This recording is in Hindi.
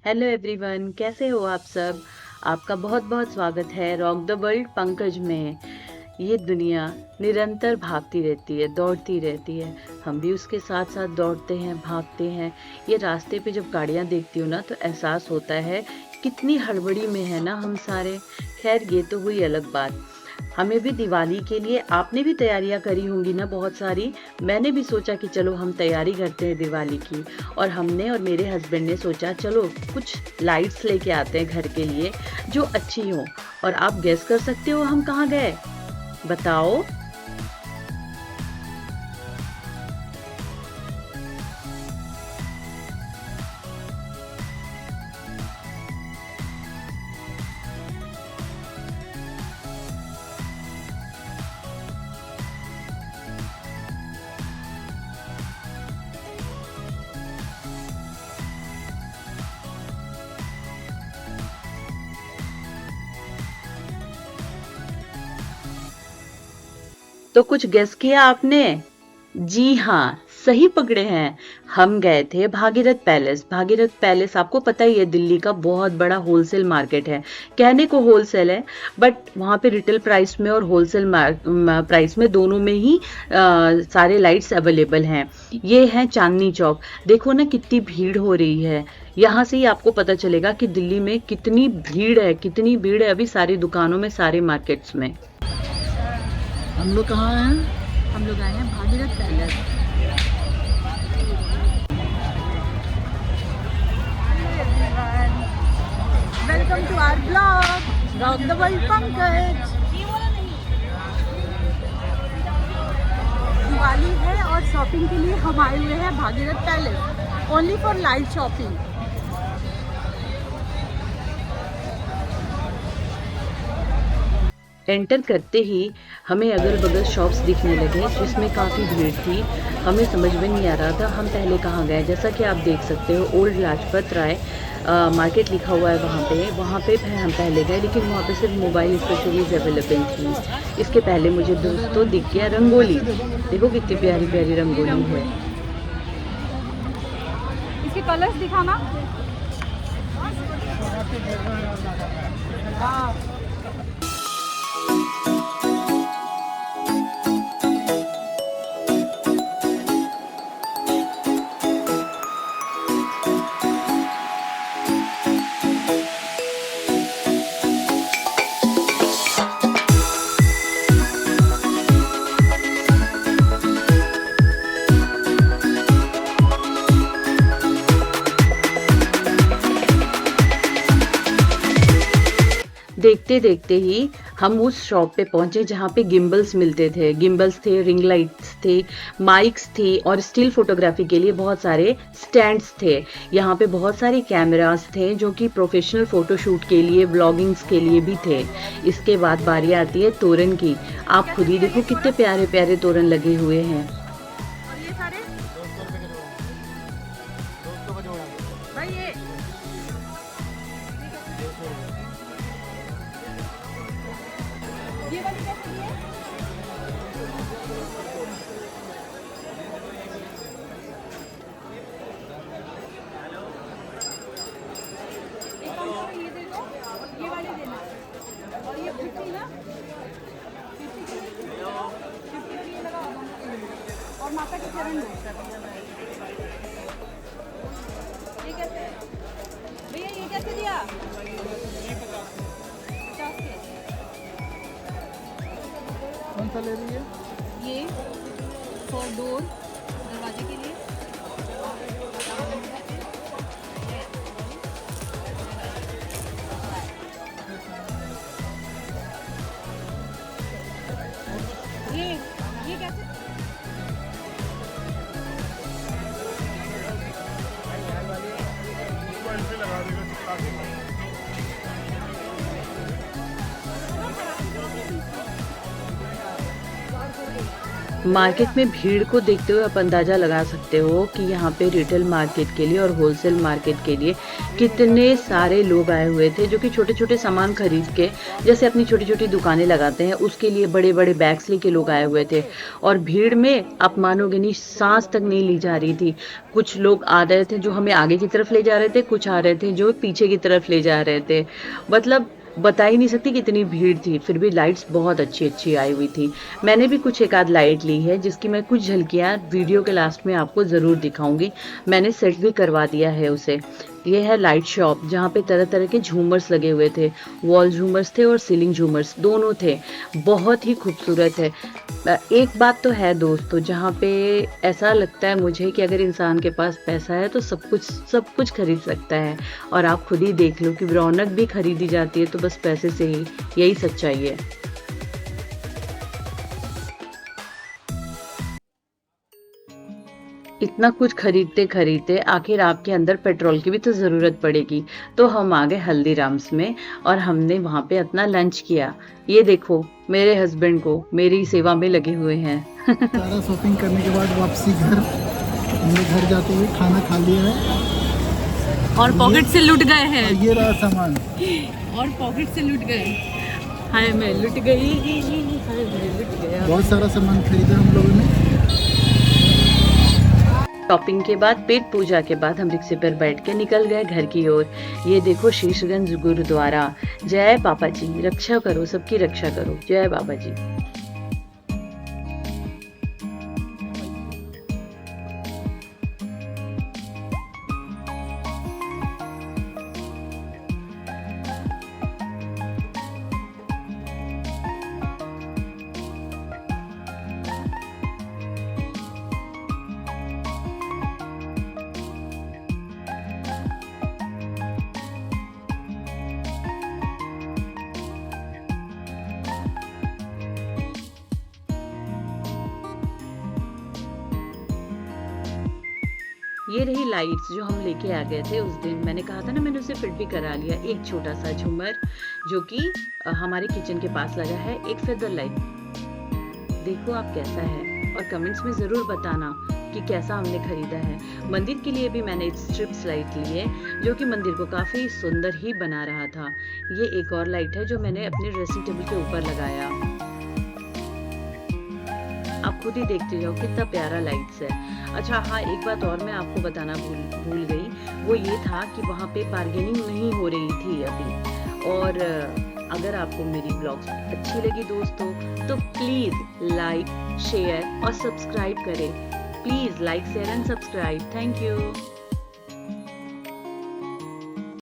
हेलो एवरीवन, कैसे हो आप सब। आपका बहुत बहुत स्वागत है रॉक द वर्ल्ड पंकज में। ये दुनिया निरंतर भागती रहती है, दौड़ती रहती है। हम भी उसके साथ साथ दौड़ते हैं, भागते हैं। ये रास्ते पे जब गाड़ियां देखती हूँ ना तो एहसास होता है कितनी हड़बड़ी में है ना हम सारे। खैर, ये तो हुई अलग बात। हमें भी दिवाली के लिए आपने भी तैयारियां करी होंगी ना बहुत सारी। मैंने भी सोचा कि चलो हम तैयारी करते हैं दिवाली की। और हमने और मेरे हस्बैंड ने सोचा चलो कुछ लाइट्स लेके आते हैं घर के लिए जो अच्छी हो। और आप गेस कर सकते हो हम कहाँ गए, बताओ। तो कुछ गेस किया आपने? जी हाँ, सही पकड़े हैं। हम गए थे भागीरथ पैलेस। भागीरथ पैलेस आपको पता ही है, दिल्ली का बहुत बड़ा होलसेल मार्केट है। कहने को होलसेल है, बट वहाँ पे रिटेल प्राइस में और होलसेल प्राइस में दोनों में ही सारे लाइट्स अवेलेबल हैं। ये है चांदनी चौक। देखो ना कितनी भीड़ हो रही है। यहाँ से ही आपको पता चलेगा कि दिल्ली में कितनी भीड़ है, कितनी भीड़ है अभी सारी दुकानों में, सारे मार्केट्स में। हम लोग कहाँ आए हैं? हम लोग आए हैं Bhagirath palace. Welcome to our blog rock the world Pankaj. Diwali है और शॉपिंग के लिए हम आए हुए हैं Bhagirath palace, only for light shopping. Enter करते ही हमें अगल बगल शॉप्स दिखने लगे जिसमें काफ़ी भीड़ थी। हमें समझ में नहीं आ रहा था हम पहले कहाँ गए। जैसा कि आप देख सकते हो, ओल्ड लाजपत राय मार्केट लिखा हुआ है वहाँ पे हम पहले गए, लेकिन वहाँ पे सिर्फ मोबाइल एक्सेसरीज अवेलेबल थी। इसके पहले मुझे दोस्तों दिख गया रंगोली। देखो कितनी प्यारी प्यारी रंगोली है। इसके कलर्स दिखाना। हाँ, देखते देखते ही हम उस शॉप पे पहुंचे जहाँ पे गिम्बल्स मिलते थे। गिम्बल्स थे, रिंग लाइट्स थे, माइक्स थे और स्टिल फोटोग्राफी के लिए बहुत सारे स्टैंड्स थे। यहाँ पे बहुत सारे कैमरास थे जो कि प्रोफेशनल फोटोशूट के लिए, व्लॉगिंग्स के लिए भी थे। इसके बाद बारी आती है तोरण की। आप खुद ही देखो कितने प्यारे प्यारे तोरण लगे हुए हैं। और ये सारे भाई ये वाली कैसे दी है? एक काम करो, ये दे दो, ये वाली देना। और ये 50 ना, 50 की 50 और ये लगाओ दोनों। और माता के चरण दो। ये कैसे है? भैया ये कैसे दिया? 50 के। कौन सा ले रही है? ये फॉर डोर, दरवाजे के लिए। ये कैसे? मार्केट में भीड़ को देखते हुए आप अंदाज़ा लगा सकते हो कि यहाँ पे रिटेल मार्केट के लिए और होलसेल मार्केट के लिए कितने सारे लोग आए हुए थे, जो कि छोटे छोटे सामान खरीद के, जैसे अपनी छोटी छोटी दुकानें लगाते हैं उसके लिए बड़े बड़े बैग्स लेके लोग आए हुए थे। और भीड़ में आप मानोगे नहीं, सांस तक नहीं ली जा रही थी। कुछ लोग आ रहे थे जो हमें आगे की तरफ ले जा रहे थे, कुछ आ रहे थे जो पीछे की तरफ ले जा रहे थे। मतलब बता ही नहीं सकती कितनी भीड़ थी। फिर भी लाइट्स बहुत अच्छी अच्छी आई हुई थी। मैंने भी कुछ एक आध लाइट ली है, जिसकी मैं कुछ झलकियाँ वीडियो के लास्ट में आपको ज़रूर दिखाऊंगी। मैंने सेट भी करवा दिया है उसे। ये है लाइट शॉप, जहाँ पे तरह तरह के झूमर्स लगे हुए थे। वॉल झूमर्स थे और सीलिंग झूमर्स दोनों थे। बहुत ही खूबसूरत है। एक बात तो है दोस्तों, जहाँ पे ऐसा लगता है मुझे कि अगर इंसान के पास पैसा है तो सब कुछ खरीद सकता है। और आप खुद ही देख लो कि रौनक भी खरीदी जाती है तो बस पैसे से ही। यही सच्चाई है। इतना कुछ खरीदते खरीदते आखिर आपके अंदर पेट्रोल की भी तो ज़रूरत पड़ेगी। तो हम आ गए हल्दीराम्स में और हमने वहाँ पे अपना लंच किया। ये देखो मेरे हस्बैंड को मेरी सेवा में लगे हुए हैं। सारा शॉपिंग करने के बाद वापसी घर, हमने घर जाते हुए खाना खा लिया है और पॉकेट से लूट गए हैं। और ये रहा सामान। और पॉकेट से लूट गए। हाय मैं लूट गई, हाय मैं लूट गया। बहुत सारा सामान खरीदा हम लोगों ने। शॉपिंग के बाद, पेट पूजा के बाद हम रिक्शे पर बैठ के निकल गए घर की ओर। ये देखो शीशगंज गुरुद्वारा। जय बाबा जी, रक्षा करो, सबकी रक्षा करो। जय बाबा जी। ये रही लाइट्स जो हम लेके आ गए थे उस दिन। मैंने कहा था ना, मैंने उसे फिट भी करा लिया। एक छोटा सा झूमर जो कि हमारे किचन के पास लगा है, एक फेदर लाइट। देखो आप कैसा है, और कमेंट्स में ज़रूर बताना कि कैसा हमने खरीदा है। मंदिर के लिए भी मैंने स्ट्रिप्स लाइट ली है, जो कि मंदिर को काफ़ी सुंदर ही बना रहा था। ये एक और लाइट है जो मैंने अपने ड्रेसिंग टेबल के ऊपर लगाया। आप खुद ही देखते जाओ कितना प्यारा लाइट्स है। अच्छा हाँ, एक बात और मैं आपको बताना भूल गई। वो ये था कि वहाँ पे बार्गेनिंग नहीं हो रही थी अभी। और अगर आपको मेरी ब्लॉग्स अच्छी लगी दोस्तों, तो प्लीज़ लाइक, शेयर और सब्सक्राइब करें। Please like, share and subscribe. Thank you.